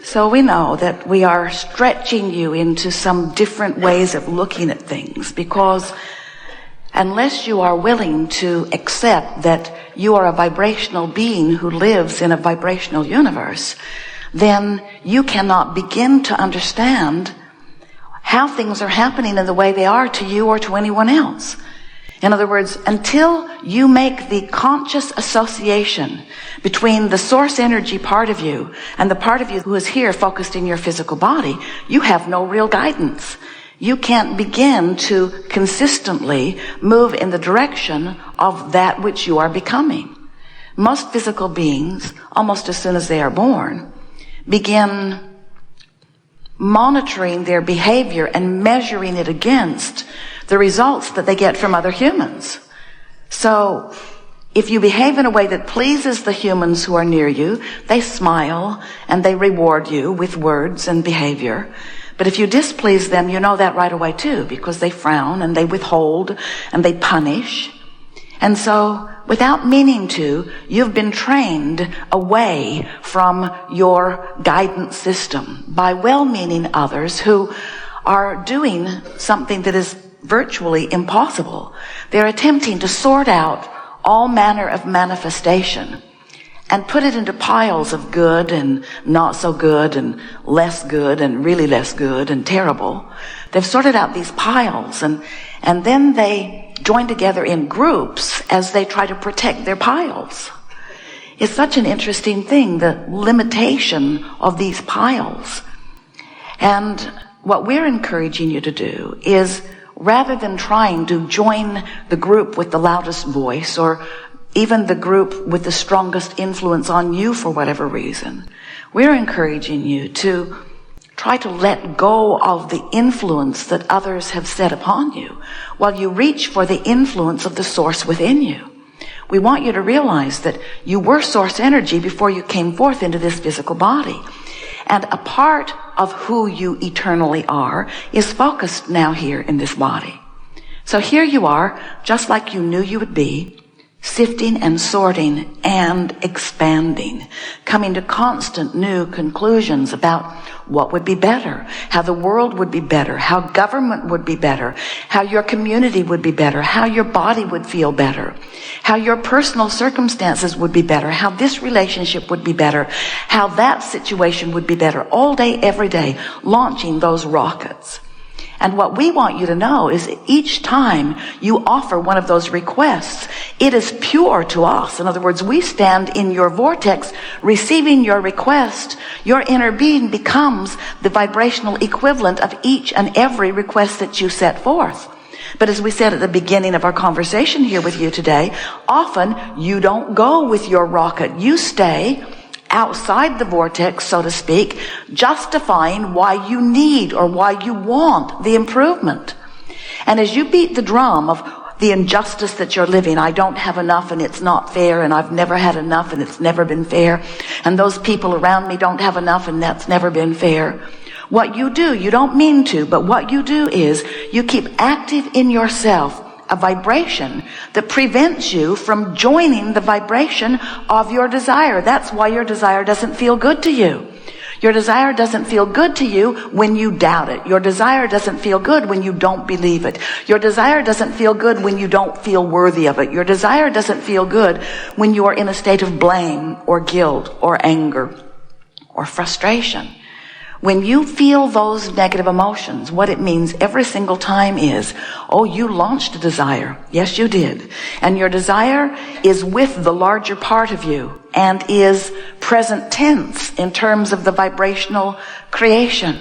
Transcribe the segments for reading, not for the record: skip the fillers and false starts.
So we know that we are stretching you into some different ways of looking at things, because unless you are willing to accept that you are a vibrational being who lives in a vibrational universe, then you cannot begin to understand how things are happening in the way they are to you or to anyone else. In other words, until you make the conscious association between the source energy part of you and the part of you who is here focused in your physical body, you have no real guidance. You can't begin to consistently move in the direction of that which you are becoming. Most physical beings, almost as soon as they are born, begin monitoring their behavior and measuring it against the results that they get from other humans. So if you behave in a way that pleases the humans who are near you, they smile and they reward you with words and behavior. But if you displease them, you know that right away too, because they frown and they withhold and they punish. And so, without meaning to, you've been trained away from your guidance system by well-meaning others who are doing something that is virtually impossible. They're attempting to sort out all manner of manifestation and put it into piles of good and not so good and less good and really less good and terrible. They've sorted out these piles and then they join together in groups as they try to protect their piles. It's such an interesting thing, the limitation of these piles. And what we're encouraging you to do is, rather than trying to join the group with the loudest voice or even the group with the strongest influence on you for whatever reason, we're encouraging you to try to let go of the influence that others have set upon you while you reach for the influence of the source within you. We want you to realize that you were source energy before you came forth into this physical body. And a part of who you eternally are is focused now here in this body. So here you are, just like you knew you would be, sifting and sorting and expanding, coming to constant new conclusions about what would be better, how the world would be better, how government would be better, how your community would be better, how your body would feel better, how your personal circumstances would be better, how this relationship would be better, how that situation would be better, all day, every day, launching those rockets. And what we want you to know is each time you offer one of those requests, it is pure to us. In other words, we stand in your vortex receiving your request. Your inner being becomes the vibrational equivalent of each and every request that you set forth. But as we said at the beginning of our conversation here with you today, often you don't go with your rocket. You stay outside the vortex, so to speak, justifying why you need or why you want the improvement. And as you beat the drum of the injustice that you're living, I don't have enough and it's not fair, and I've never had enough and it's never been fair, and those people around me don't have enough and that's never been fair. What you do, you don't mean to, but what you do is you keep active in yourself a vibration that prevents you from joining the vibration of your desire. That's why your desire doesn't feel good to you. Your desire doesn't feel good to you when you doubt it. Your desire doesn't feel good when you don't believe it. Your desire doesn't feel good when you don't feel worthy of it. Your desire doesn't feel good when you are in a state of blame or guilt or anger or frustration. When you feel those negative emotions, what it means every single time is, oh, you launched a desire. Yes, you did. And your desire is with the larger part of you and is present tense in terms of the vibrational creation.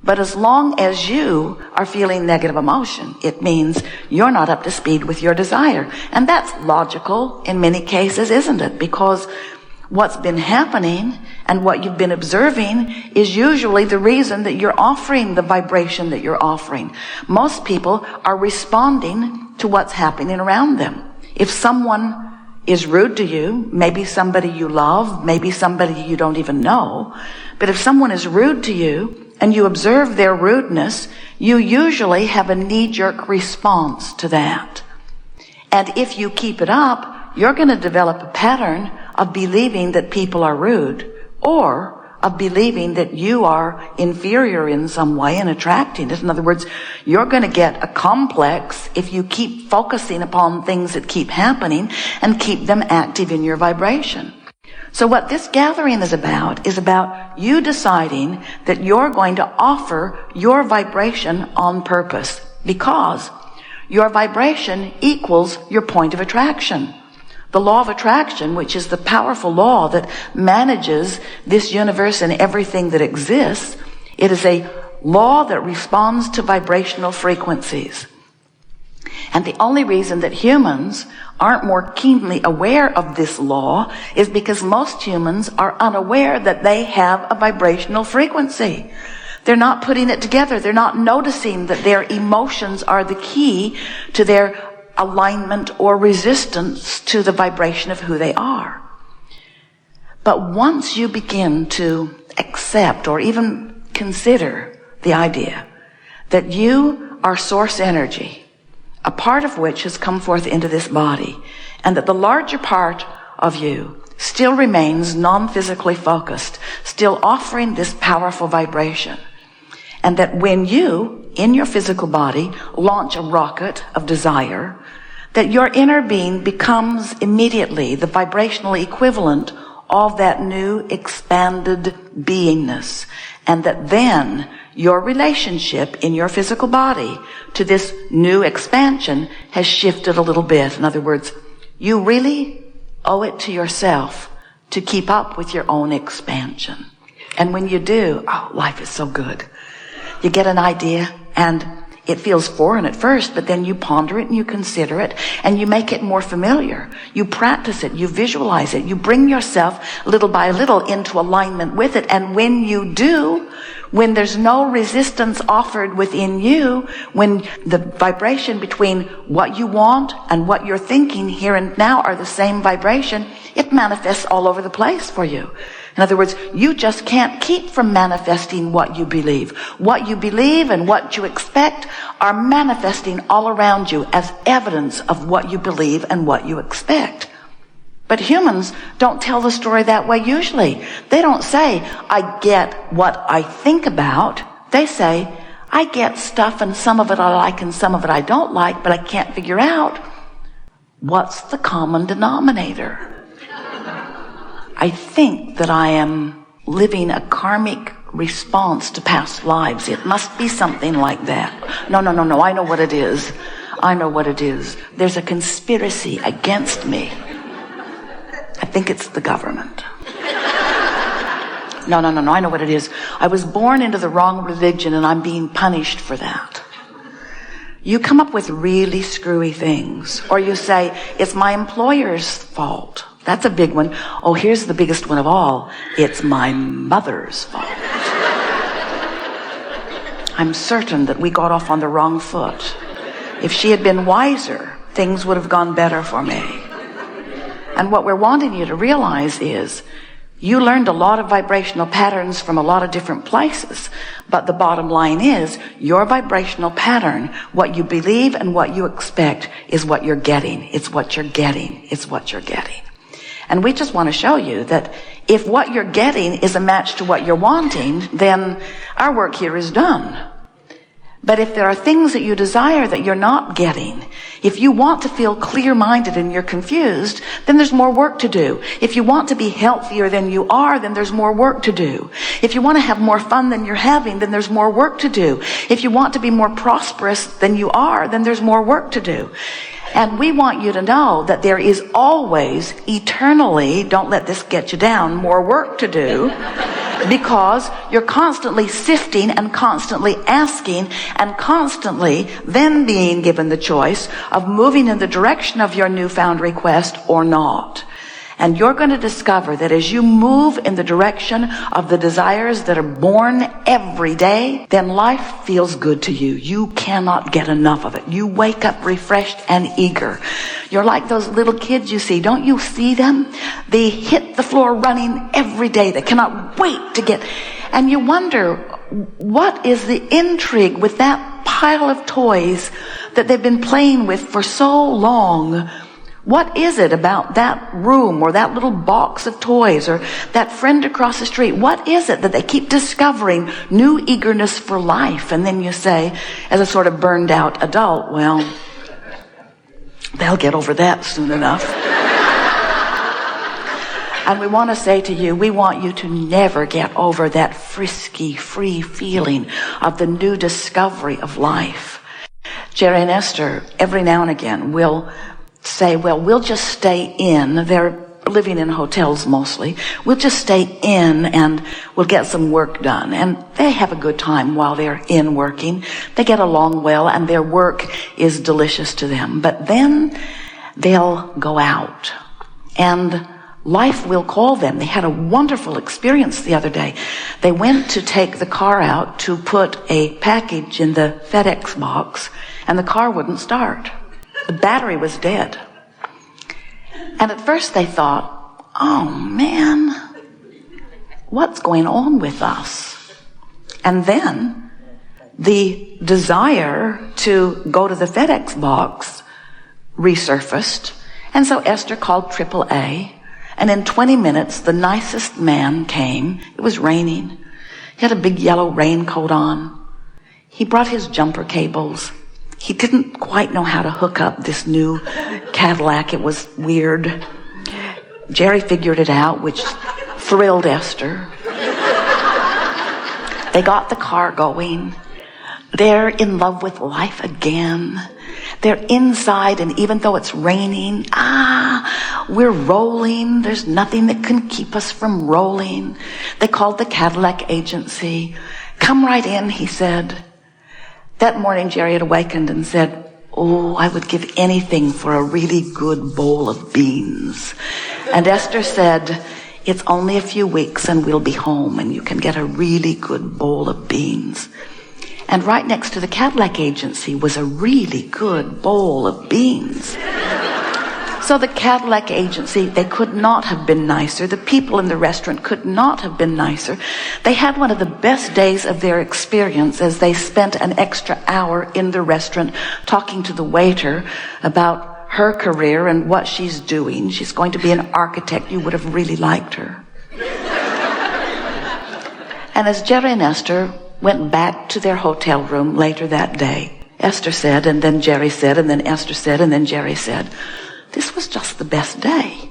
But as long as you are feeling negative emotion, it means you're not up to speed with your desire. And that's logical in many cases, isn't it? Because what's been happening and what you've been observing is usually the reason that you're offering the vibration that you're offering. Most people are responding to what's happening around them. If someone is rude to you, maybe somebody you love, maybe somebody you don't even know, but if someone is rude to you and you observe their rudeness, you usually have a knee-jerk response to that. And if you keep it up, you're going to develop a pattern of believing that people are rude, or of believing that you are inferior in some way and attracting it. In other words, you're going to get a complex if you keep focusing upon things that keep happening and keep them active in your vibration. So what this gathering is about you deciding that you're going to offer your vibration on purpose, because your vibration equals your point of attraction. The law of attraction, which is the powerful law that manages this universe and everything that exists, it is a law that responds to vibrational frequencies. And the only reason that humans aren't more keenly aware of this law is because most humans are unaware that they have a vibrational frequency. They're not putting it together. They're not noticing that their emotions are the key to their alignment or resistance to the vibration of who they are. But once you begin to accept or even consider the idea that you are source energy, a part of which has come forth into this body, and that the larger part of you still remains non-physically focused, still offering this powerful vibration, and that when you, in your physical body, launch a rocket of desire, that your inner being becomes immediately the vibrational equivalent of that new expanded beingness, and that then your relationship in your physical body to this new expansion has shifted a little bit. In other words, you really owe it to yourself to keep up with your own expansion. And when you do, life is so good. You get an idea and it feels foreign at first, but then you ponder it and you consider it and you make it more familiar. You practice it, you visualize it, you bring yourself little by little into alignment with it. And when you do, when there's no resistance offered within you, when the vibration between what you want and what you're thinking here and now are the same vibration, it manifests all over the place for you. In other words, you just can't keep from manifesting what you believe. What you believe and what you expect are manifesting all around you as evidence of what you believe and what you expect. But humans don't tell the story that way usually. They don't say, I get what I think about. They say, I get stuff and some of it I like and some of it I don't like, but I can't figure out what's the common denominator. I think that I am living a karmic response to past lives. It must be something like that. No. I know what it is. There's a conspiracy against me. I think it's the government. No. I know what it is. I was born into the wrong religion and I'm being punished for that. You come up with really screwy things. Or you say, it's my employer's fault. That's a big one. Oh, here's the biggest one of all. It's my mother's fault. I'm certain that we got off on the wrong foot. If she had been wiser, things would have gone better for me. And what we're wanting you to realize is you learned a lot of vibrational patterns from a lot of different places. But the bottom line is your vibrational pattern, what you believe and what you expect is what you're getting. It's what you're getting. It's what you're getting. And we just want to show you that if what you're getting is a match to what you're wanting, then our work here is done. But if there are things that you desire that you're not getting, if you want to feel clear-minded and you're confused, then there's more work to do. If you want to be healthier than you are, then there's more work to do. If you want to have more fun than you're having, then there's more work to do. If you want to be more prosperous than you are, then there's more work to do. And we want you to know that there is always, eternally, don't let this get you down, more work to do, because you're constantly sifting and constantly asking and constantly then being given the choice of moving in the direction of your newfound request or not. And you're going to discover that as you move in the direction of the desires that are born every day, then life feels good to you. You cannot get enough of it. You wake up refreshed and eager. You're like those little kids you see. Don't you see them? They hit the floor running every day. They cannot wait to get... And you wonder, what is the intrigue with that pile of toys that they've been playing with for so long? What is it about that room or that little box of toys or that friend across the street? What is it that they keep discovering new eagerness for life? And then you say, as a sort of burned out adult, well, they'll get over that soon enough. And we want to say to you, we want you to never get over that frisky, free feeling of the new discovery of life. Jerry and Esther, every now and again, will say, well, we'll just stay in. They're living in hotels mostly. We'll just stay in and we'll get some work done. And they have a good time while they're in working. They get along well and their work is delicious to them. But then they'll go out and life will call them. They had a wonderful experience the other day. They went to take the car out to put a package in the FedEx box and the car wouldn't start. The battery was dead. And at first they thought, oh man, what's going on with us? And then the desire to go to the FedEx box resurfaced. And so Esther called AAA. And in 20 minutes, the nicest man came. It was raining. He had a big yellow raincoat on. He brought his jumper cables. He didn't quite know how to hook up this new Cadillac. It was weird. Jerry figured it out, which thrilled Esther. They got the car going. They're in love with life again. They're inside, and even though it's raining, we're rolling. There's nothing that can keep us from rolling. They called the Cadillac agency. Come right in, he said. That morning, Jerry had awakened and said, oh, I would give anything for a really good bowl of beans. And Esther said, it's only a few weeks and we'll be home and you can get a really good bowl of beans. And right next to the Cadillac agency was a really good bowl of beans. So the Cadillac agency, they could not have been nicer. The people in the restaurant could not have been nicer. They had one of the best days of their experience as they spent an extra hour in the restaurant talking to the waiter about her career and what she's doing. She's going to be an architect. You would have really liked her. And as Jerry and Esther went back to their hotel room later that day, Esther said, and then Jerry said, and then Esther said, and then Jerry said, this was just the best day.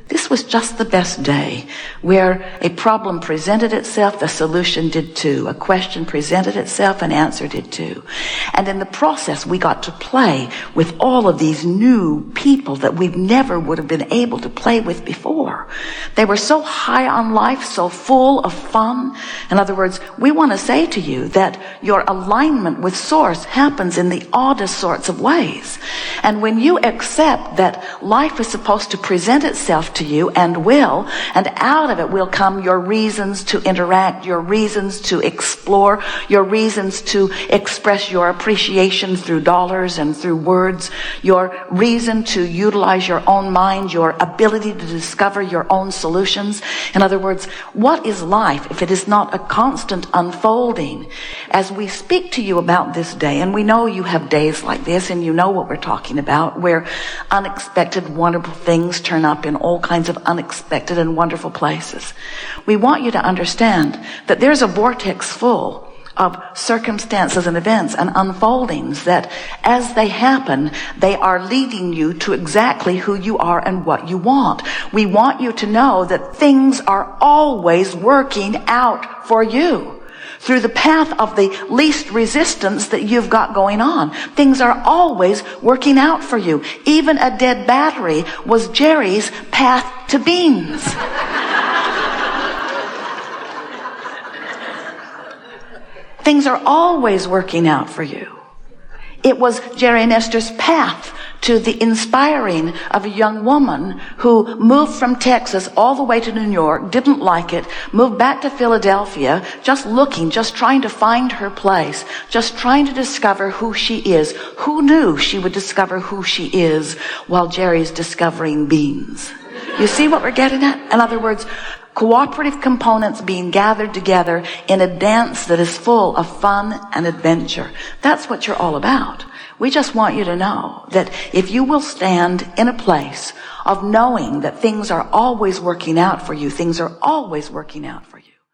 This was just the best day where a problem presented itself, the solution did too. A question presented itself, an answer did too. And in the process, we got to play with all of these new people that we never would have been able to play with before. They were so high on life, so full of fun. In other words, we want to say to you that your alignment with Source happens in the oddest sorts of ways. And when you accept that life is supposed to present itself to you and will, and out of it will come your reasons to interact, your reasons to explore, your reasons to express your appreciation through dollars and through words, your reason to utilize your own mind, your ability to discover your own solutions. In other words, what is life if it is not a constant unfolding? As we speak to you about this day, and we know you have days like this, and you know what we're talking about, where unexpected, wonderful things turn up in all kinds of unexpected and wonderful places. We want you to understand that there's a vortex full of circumstances and events and unfoldings that as they happen, they are leading you to exactly who you are and what you want. We want you to know that things are always working out for you through the path of the least resistance that you've got going on. Things are always working out for you. Even a dead battery was Jerry's path to beans. Things are always working out for you. It was Jerry and Esther's path to the inspiring of a young woman who moved from Texas all the way to New York, didn't like it, moved back to Philadelphia, just looking, just trying to find her place, just trying to discover who she is. Who knew she would discover who she is while Jerry's discovering beans? You see what we're getting at? In other words, cooperative components being gathered together in a dance that is full of fun and adventure. That's what you're all about. We just want you to know that if you will stand in a place of knowing that things are always working out for you, things are always working out for you.